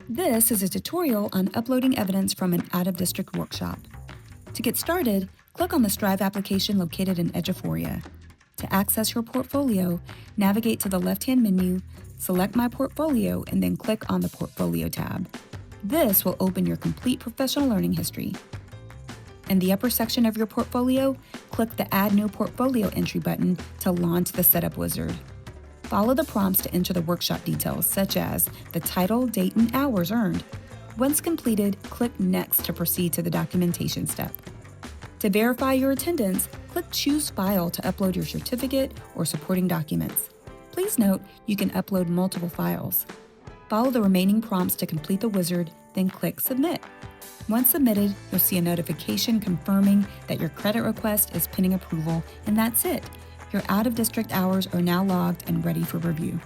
This is a tutorial on uploading evidence from an out-of-district workshop. To get started, click on the Strive application located in Eduphoria. To access your portfolio, navigate to the left-hand menu, select My Portfolio, and then click on the Portfolio tab. This will open your complete professional learning history. In the upper section of your portfolio, click the Add New Portfolio Entry button to launch the Setup Wizard. Follow the prompts to enter the workshop details, such as the title, date, and hours earned. Once completed, click Next to proceed to the documentation step. To verify your attendance, click Choose File to upload your certificate or supporting documents. Please note you can upload multiple files. Follow the remaining prompts to complete the wizard, then click Submit. Once submitted, you'll see a notification confirming that your credit request is pending approval, and that's it. Your out-of-district hours are now logged and ready for review.